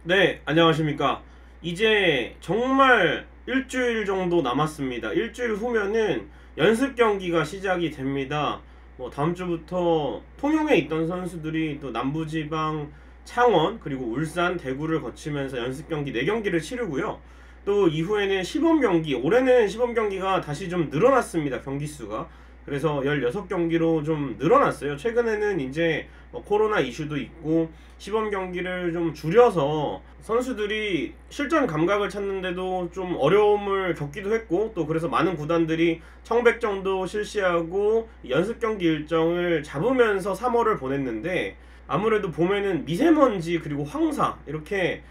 네, 안녕하십니까. 이제 정말 일주일 정도 남았습니다. 일주일 후면은 연습 경기가 시작이 됩니다. 다음 주부터 통영에 있던 선수들이 또 남부지방 창원 그리고 울산, 대구를 거치면서 연습 경기 4경기를 치르고요. 또 이후에는 시범 경기, 올해는 시범 경기가 다시 좀 늘어났습니다. 경기 수가. 그래서 16경기로 좀 늘어났어요. 최근에는 이제 코로나 이슈도 있고 시범 경기를 좀 줄여서 선수들이 실전 감각을 찾는데도 좀 어려움을 겪기도 했고, 또 그래서 많은 구단들이 청백전도 실시하고 연습 경기 일정을 잡으면서 3월을 보냈는데, 아무래도 봄에는 미세먼지 그리고 황사 이렇게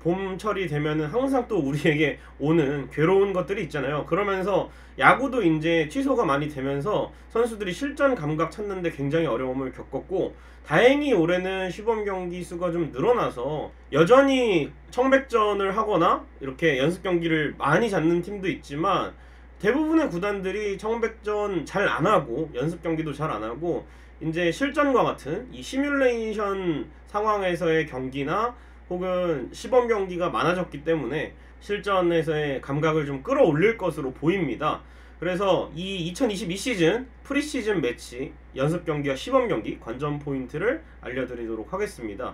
봄철이 되면은 항상 또 우리에게 오는 괴로운 것들이 있잖아요. 그러면서 야구도 이제 취소가 많이 되면서 선수들이 실전 감각 찾는데 굉장히 어려움을 겪었고, 다행히 올해는 시범 경기 수가 좀 늘어나서 여전히 청백전을 하거나 이렇게 연습 경기를 많이 잡는 팀도 있지만, 대부분의 구단들이 청백전 잘 안 하고 연습 경기도 잘 안 하고 이제 실전과 같은 이 시뮬레이션 상황에서의 경기나 혹은 시범 경기가 많아졌기 때문에 실전에서의 감각을 좀 끌어올릴 것으로 보입니다. 그래서 이 2022 시즌 프리시즌 매치 연습 경기와 시범 경기 관전 포인트를 알려드리도록 하겠습니다.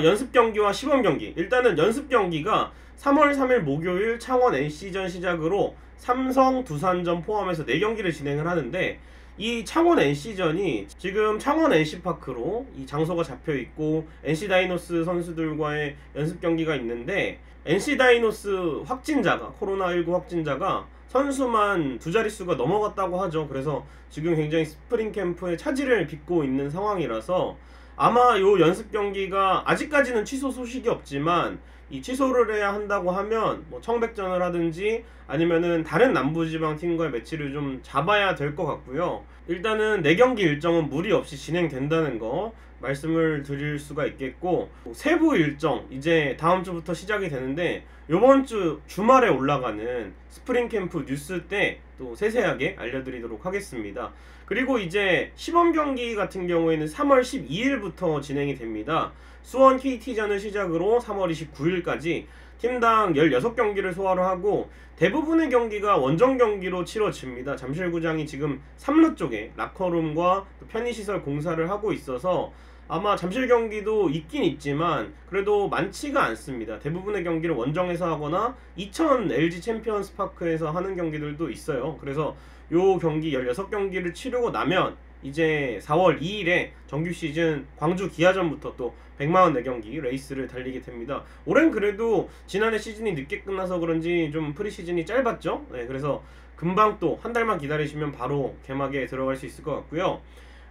연습 경기와 시범 경기, 일단은 연습 경기가 3월 3일 목요일 창원 NC전 시작으로 삼성 두산전 포함해서 4경기를 진행을 하는데, 이 창원 NC전이 지금 창원 NC파크로 이 장소가 잡혀 있고 NC 다이노스 선수들과의 연습 경기가 있는데, NC 다이노스 확진자가 코로나19 확진자가 선수만 두 자릿수가 넘어갔다고 하죠. 그래서 지금 굉장히 스프링 캠프에 차질을 빚고 있는 상황이라서 아마 요 연습 경기가 아직까지는 취소 소식이 없지만, 이 취소를 해야 한다고 하면 청백전을 하든지 아니면은 다른 남부지방 팀과의 매치를 좀 잡아야 될 것 같고요. 일단은 4경기 일정은 무리 없이 진행된다는 거 말씀을 드릴 수가 있겠고, 세부 일정 이제 다음 주부터 시작이 되는데 요번 주 주말에 올라가는 스프링 캠프 뉴스 때 또 세세하게 알려드리도록 하겠습니다. 그리고 이제 시범 경기 같은 경우에는 3월 12일부터 진행이 됩니다. 수원 KT전을 시작으로 3월 29일까지 팀당 16경기를 소화를 하고, 대부분의 경기가 원정 경기로 치러집니다. 잠실구장이 지금 3루 쪽에 라커룸과 편의시설 공사를 하고 있어서 아마 잠실 경기도 있긴 있지만 그래도 많지가 않습니다. 대부분의 경기를 원정에서 하거나 이천 LG 챔피언스 파크에서 하는 경기들도 있어요. 그래서 요 경기 16경기를 치르고 나면 이제 4월 2일에 정규 시즌 광주 기아전부터 또 100만원 내경기 레이스를 달리게 됩니다. 올해는 그래도 지난해 시즌이 늦게 끝나서 그런지 좀 프리시즌이 짧았죠. 네, 그래서 금방 또 한 달만 기다리시면 바로 개막에 들어갈 수 있을 것 같고요.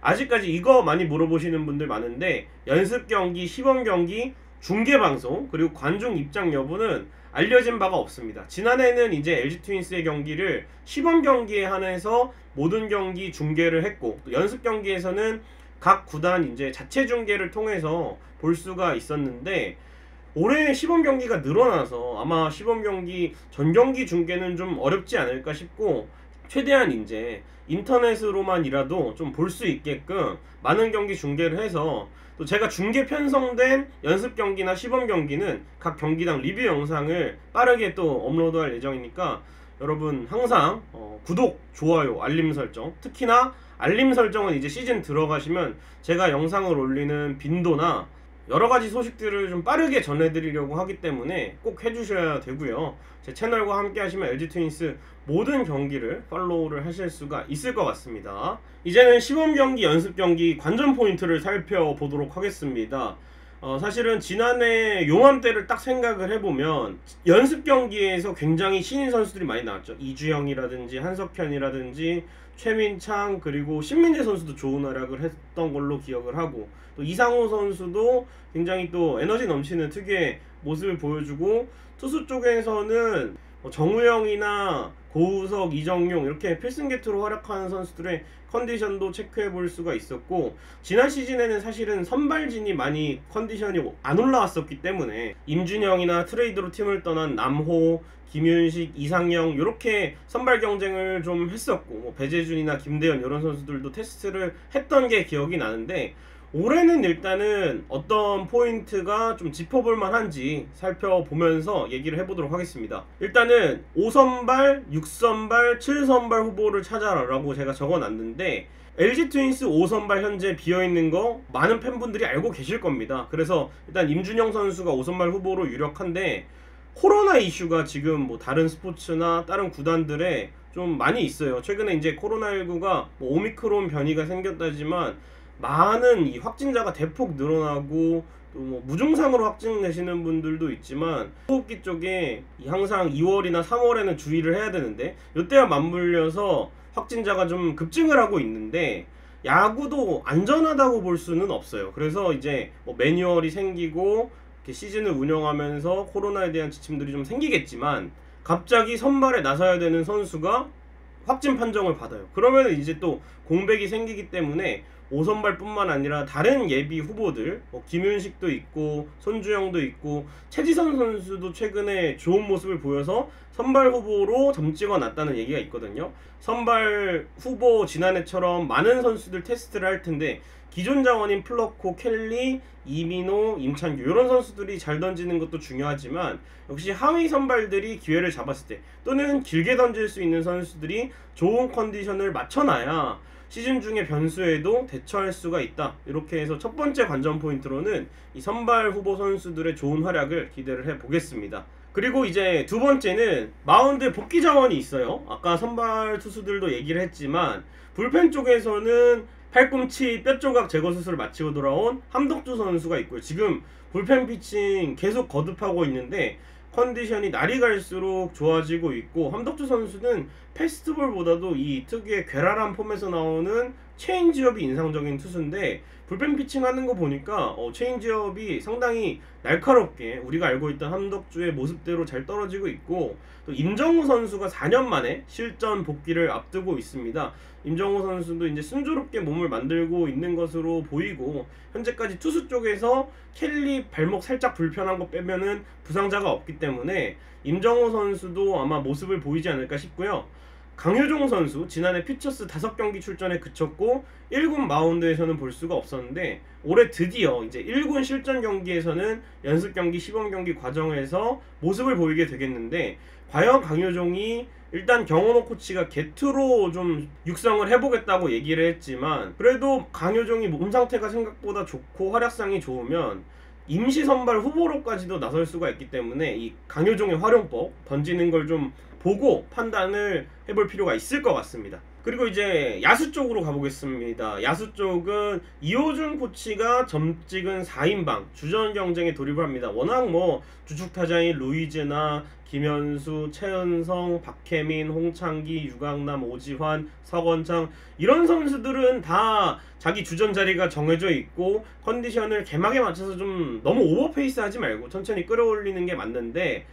아직까지 이거 많이 물어보시는 분들 많은데, 연습 경기, 시범 경기, 중계 방송 그리고 관중 입장 여부는 알려진 바가 없습니다. 지난해는 이제 LG 트윈스의 경기를 시범 경기에 한해서 모든 경기 중계를 했고, 또 연습 경기에서는 각 구단 이제 자체 중계를 통해서 볼 수가 있었는데, 올해 시범 경기가 늘어나서 아마 시범 경기 전 경기 중계는 좀 어렵지 않을까 싶고, 최대한 이제 인터넷으로만이라도 좀 볼 수 있게끔 많은 경기 중계를 해서, 또 제가 중계 편성된 연습 경기나 시범 경기는 각 경기당 리뷰 영상을 빠르게 또 업로드할 예정이니까 여러분 항상 구독, 좋아요, 알림 설정, 특히나 알림 설정은 이제 시즌 들어가시면 제가 영상을 올리는 빈도나 여러가지 소식들을 좀 빠르게 전해드리려고 하기 때문에 꼭 해주셔야 되고요. 제 채널과 함께 하시면 LG 트윈스 모든 경기를 팔로우를 하실 수가 있을 것 같습니다. 이제는 시범 경기, 연습 경기 관전 포인트를 살펴보도록 하겠습니다. 사실은 지난해 요맘때를 딱 생각을 해보면 연습 경기에서 굉장히 신인 선수들이 많이 나왔죠. 이주영이라든지 한석현이라든지 최민창, 그리고 신민재 선수도 좋은 활약을 했던 걸로 기억을 하고, 또 이상호 선수도 굉장히 또 에너지 넘치는 특유의 모습을 보여주고, 투수 쪽에서는 정우영이나 고우석, 이정용 이렇게 필승 게투로 활약하는 선수들의 컨디션도 체크해 볼 수가 있었고, 지난 시즌에는 사실은 선발진이 많이 컨디션이 안 올라왔었기 때문에 임준영이나 트레이드로 팀을 떠난 남호, 김윤식, 이상영 이렇게 선발 경쟁을 좀 했었고, 배재준이나 김대현 이런 선수들도 테스트를 했던 게 기억이 나는데, 올해는 일단은 어떤 포인트가 좀 짚어볼 만한지 살펴보면서 얘기를 해보도록 하겠습니다. 일단은 5선발, 6선발, 7선발 후보를 찾아라라고 제가 적어놨는데 LG 트윈스 5선발 현재 비어있는 거 많은 팬분들이 알고 계실 겁니다. 그래서 일단 임준영 선수가 5선발 후보로 유력한데 코로나 이슈가 지금 뭐 다른 스포츠나 다른 구단들에 좀 많이 있어요. 최근에 이제 코로나19가 뭐 오미크론 변이가 생겼다지만 많은 이 확진자가 대폭 늘어나고 또 뭐 무증상으로 확진되시는 분들도 있지만 호흡기 쪽에 항상 2월이나 3월에는 주의를 해야 되는데 이때와 맞물려서 확진자가 좀 급증을 하고 있는데 야구도 안전하다고 볼 수는 없어요. 그래서 이제 뭐 매뉴얼이 생기고 이렇게 시즌을 운영하면서 코로나에 대한 지침들이 좀 생기겠지만 갑자기 선발에 나서야 되는 선수가 확진 판정을 받아요. 그러면 이제 또 공백이 생기기 때문에 5선발뿐만 아니라 다른 예비 후보들 김윤식도 있고 손주영도 있고 최지선 선수도 최근에 좋은 모습을 보여서 선발 후보로 점찍어 놨다는 얘기가 있거든요. 선발 후보 지난해처럼 많은 선수들 테스트를 할 텐데 기존 자원인 플러코, 켈리, 이민호, 임찬규 이런 선수들이 잘 던지는 것도 중요하지만 역시 하위 선발들이 기회를 잡았을 때 또는 길게 던질 수 있는 선수들이 좋은 컨디션을 맞춰놔야 시즌 중에 변수에도 대처할 수가 있다. 이렇게 해서 첫 번째 관전 포인트로는 이 선발 후보 선수들의 좋은 활약을 기대를 해보겠습니다. 그리고 이제 두 번째는 마운드 복귀 자원이 있어요. 아까 선발 투수들도 얘기를 했지만 불펜 쪽에서는 팔꿈치 뼈조각 제거 수술을 마치고 돌아온 함덕주 선수가 있고요. 지금 불펜 피칭 계속 거듭하고 있는데 컨디션이 날이 갈수록 좋아지고 있고 함덕주 선수는 페스티벌보다도 이 특유의 괴랄한 폼에서 나오는 체인지업이 인상적인 투수인데 불펜 피칭하는 거 보니까 체인지업이 상당히 날카롭게 우리가 알고 있던 함덕주의 모습대로 잘 떨어지고 있고 또 임정우 선수가 4년 만에 실전 복귀를 앞두고 있습니다. 임정우 선수도 이제 순조롭게 몸을 만들고 있는 것으로 보이고 현재까지 투수 쪽에서 켈리 발목 살짝 불편한 거 빼면은 부상자가 없기 때문에 임정우 선수도 아마 모습을 보이지 않을까 싶고요. 강효종 선수 지난해 퓨처스 5경기 출전에 그쳤고 1군 마운드에서는 볼 수가 없었는데 올해 드디어 이제 1군 실전 경기에서는 연습 경기 시범 경기 과정에서 모습을 보이게 되겠는데 과연 강효종이 일단 경원호 코치가 게투로 좀 육성을 해보겠다고 얘기를 했지만 그래도 강효종이 몸 상태가 생각보다 좋고 활약상이 좋으면 임시 선발 후보로까지도 나설 수가 있기 때문에 이 강효종의 활용법 던지는 걸 좀 보고 판단을 해볼 필요가 있을 것 같습니다. 그리고 이제 야수 쪽으로 가보겠습니다. 야수 쪽은 이호준 코치가 점찍은 4인방 주전 경쟁에 돌입을 합니다. 워낙 뭐 주축타자인 루이즈나 김현수, 최은성, 박혜민, 홍창기, 유강남, 오지환, 서건창 이런 선수들은 다 자기 주전 자리가 정해져 있고 컨디션을 개막에 맞춰서 좀 너무 오버페이스 하지 말고 천천히 끌어올리는 게 맞는데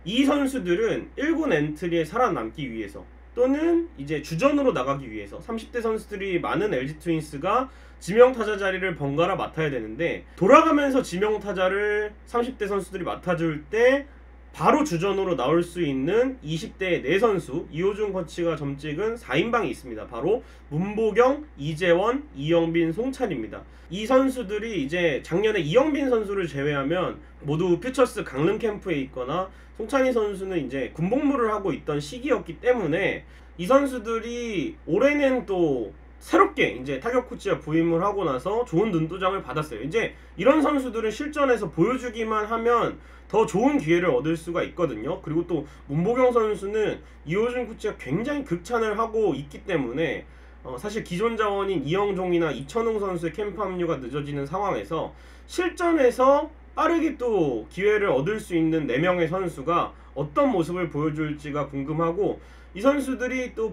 이 선수들은 1군 엔트리에 살아남기 위해서 또는 이제 주전으로 나가기 위해서 30대 선수들이 많은 LG 트윈스가 지명타자 자리를 번갈아 맡아야 되는데 돌아가면서 지명타자를 30대 선수들이 맡아줄 때 바로 주전으로 나올 수 있는 20대 4선수 이호준 코치가 점찍은 4인방이 있습니다. 바로 문보경, 이재원, 이영빈, 송찬입니다. 이 선수들이 이제 작년에 이영빈 선수를 제외하면 모두 퓨처스 강릉 캠프에 있거나 송찬희 선수는 이제 군복무를 하고 있던 시기였기 때문에 이 선수들이 올해는 또 새롭게 이제 타격 코치가 부임을 하고 나서 좋은 눈도장을 받았어요. 이제 이런 선수들은 실전에서 보여주기만 하면 더 좋은 기회를 얻을 수가 있거든요. 그리고 또 문보경 선수는 이호준 코치가 굉장히 극찬을 하고 있기 때문에 사실 기존 자원인 이영종이나 이천웅 선수의 캠프 합류가 늦어지는 상황에서 실전에서 빠르게 또 기회를 얻을 수 있는 4명의 선수가 어떤 모습을 보여줄지가 궁금하고 이 선수들이 또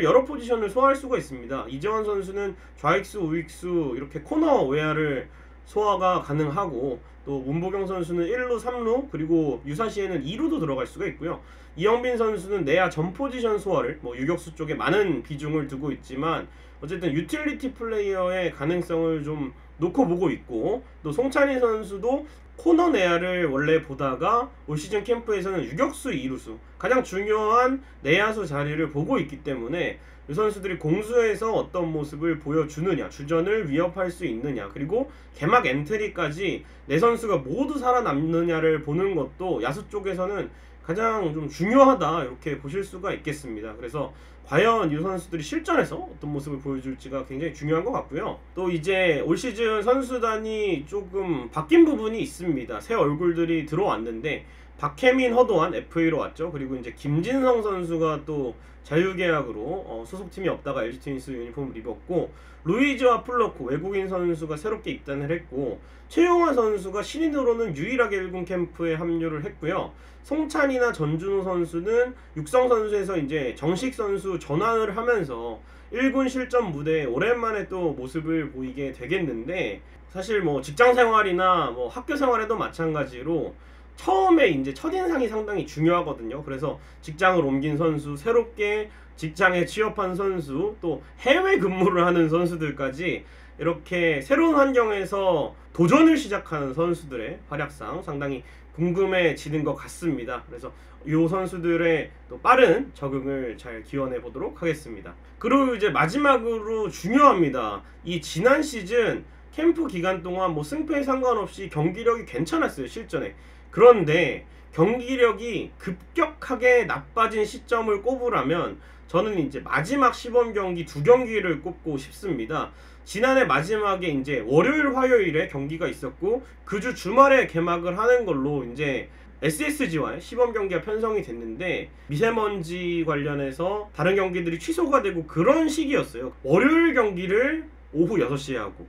여러 포지션을 소화할 수가 있습니다. 이재원 선수는 좌익수, 우익수 이렇게 코너 외야를 소화가 가능하고 또 문보경 선수는 1루, 3루 그리고 유사시에는 2루도 들어갈 수가 있고요. 이영빈 선수는 내야 전 포지션 소화를 유격수 쪽에 많은 비중을 두고 있지만 어쨌든 유틸리티 플레이어의 가능성을 좀 놓고 보고 있고 또 송찬희 선수도 코너 내야를 원래 보다가 올 시즌 캠프에서는 유격수 2루수 가장 중요한 내야수 자리를 보고 있기 때문에 이 선수들이 공수에서 어떤 모습을 보여주느냐, 주전을 위협할 수 있느냐, 그리고 개막 엔트리까지 내 선수가 모두 살아남느냐를 보는 것도 야수 쪽에서는 가장 좀 중요하다, 이렇게 보실 수가 있겠습니다. 그래서 과연 이 선수들이 실전에서 어떤 모습을 보여줄지가 굉장히 중요한 것 같고요. 또 이제 올 시즌 선수단이 조금 바뀐 부분이 있습니다. 새 얼굴들이 들어왔는데 박혜민, 허도한 FA로 왔죠. 그리고 이제 김진성 선수가 또 자유계약으로 소속팀이 없다가 LG 트윈스 유니폼을 입었고, 루이즈와 플러코 외국인 선수가 새롭게 입단을 했고, 최용화 선수가 신인으로는 유일하게 1군 캠프에 합류를 했고요. 송찬이나 전준우 선수는 육성 선수에서 이제 정식 선수 전환을 하면서 1군 실전 무대에 오랜만에 또 모습을 보이게 되겠는데, 사실 뭐 직장 생활이나 뭐 학교 생활에도 마찬가지로 처음에 이제 첫인상이 상당히 중요하거든요. 그래서 직장을 옮긴 선수, 새롭게 직장에 취업한 선수, 또 해외 근무를 하는 선수들까지 이렇게 새로운 환경에서 도전을 시작하는 선수들의 활약상 상당히 궁금해지는 것 같습니다. 그래서 이 선수들의 또 빠른 적응을 잘 기원해 보도록 하겠습니다. 그리고 이제 마지막으로 중요합니다. 이 지난 시즌 캠프 기간 동안 뭐 승패에 상관없이 경기력이 괜찮았어요, 실전에. 그런데 경기력이 급격하게 나빠진 시점을 꼽으라면 저는 이제 마지막 시범 경기 2경기를 꼽고 싶습니다. 지난해 마지막에 이제 월요일, 화요일에 경기가 있었고 그 주 주말에 개막을 하는 걸로 이제 SSG와의 시범 경기가 편성이 됐는데, 미세먼지 관련해서 다른 경기들이 취소가 되고 그런 시기였어요. 월요일 경기를 오후 6시에 하고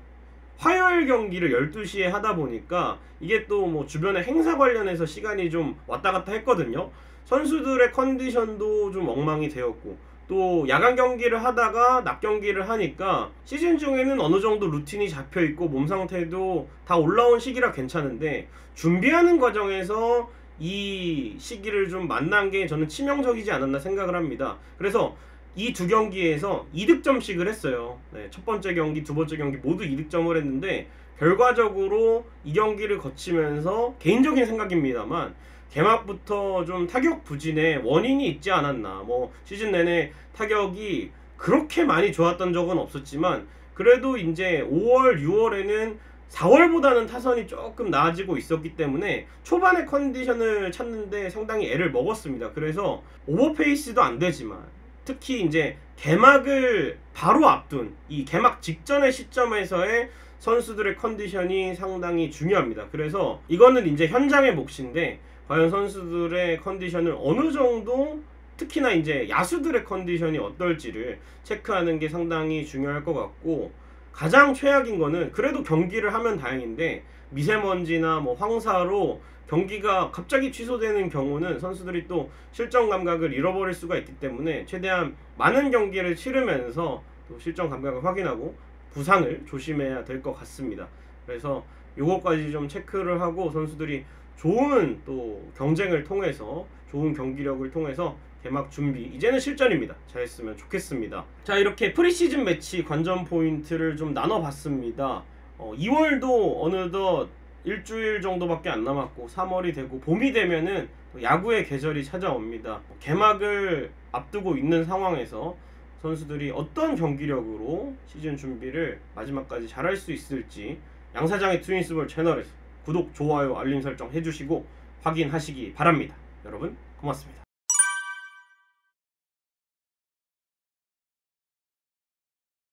화요일 경기를 12시에 하다 보니까 이게 또 뭐 주변에 행사 관련해서 시간이 좀 왔다 갔다 했거든요. 선수들의 컨디션도 좀 엉망이 되었고, 또 야간 경기를 하다가 낮 경기를 하니까 시즌 중에는 어느 정도 루틴이 잡혀 있고 몸 상태도 다 올라온 시기라 괜찮은데, 준비하는 과정에서 이 시기를 좀 만난 게 저는 치명적이지 않았나 생각을 합니다. 그래서 이 2경기에서 2득점씩을 했어요. 네, 첫 번째 경기, 두 번째 경기 모두 2득점을 했는데, 결과적으로 이 경기를 거치면서 개인적인 생각입니다만 개막부터 좀 타격 부진의 원인이 있지 않았나. 뭐 시즌 내내 타격이 그렇게 많이 좋았던 적은 없었지만 그래도 이제 5월, 6월에는 4월보다는 타선이 조금 나아지고 있었기 때문에 초반의 컨디션을 찾는데 상당히 애를 먹었습니다. 그래서 오버페이스도 안 되지만 특히 이제 개막을 바로 앞둔 이 개막 직전의 시점에서의 선수들의 컨디션이 상당히 중요합니다. 그래서 이거는 이제 현장의 몫인데, 과연 선수들의 컨디션을 어느 정도, 특히나 이제 야수들의 컨디션이 어떨지를 체크하는 게 상당히 중요할 것 같고, 가장 최악인 거는 그래도 경기를 하면 다행인데 미세먼지나 뭐 황사로 경기가 갑자기 취소되는 경우는 선수들이 또 실전 감각을 잃어버릴 수가 있기 때문에 최대한 많은 경기를 치르면서 또 실전 감각을 확인하고 부상을 조심해야 될 것 같습니다. 그래서 요거까지 좀 체크를 하고 선수들이 좋은 또 경쟁을 통해서, 좋은 경기력을 통해서 개막 준비, 이제는 실전입니다, 잘했으면 좋겠습니다. 자, 이렇게 프리시즌 매치 관전 포인트를 좀 나눠봤습니다. 2월도 어느덧 일주일 정도밖에 안 남았고 3월이 되고 봄이 되면은 야구의 계절이 찾아옵니다. 개막을 앞두고 있는 상황에서 선수들이 어떤 경기력으로 시즌 준비를 마지막까지 잘할 수 있을지 양사장의 트윈스볼 채널에서 구독, 좋아요, 알림 설정 해주시고 확인하시기 바랍니다. 여러분 고맙습니다.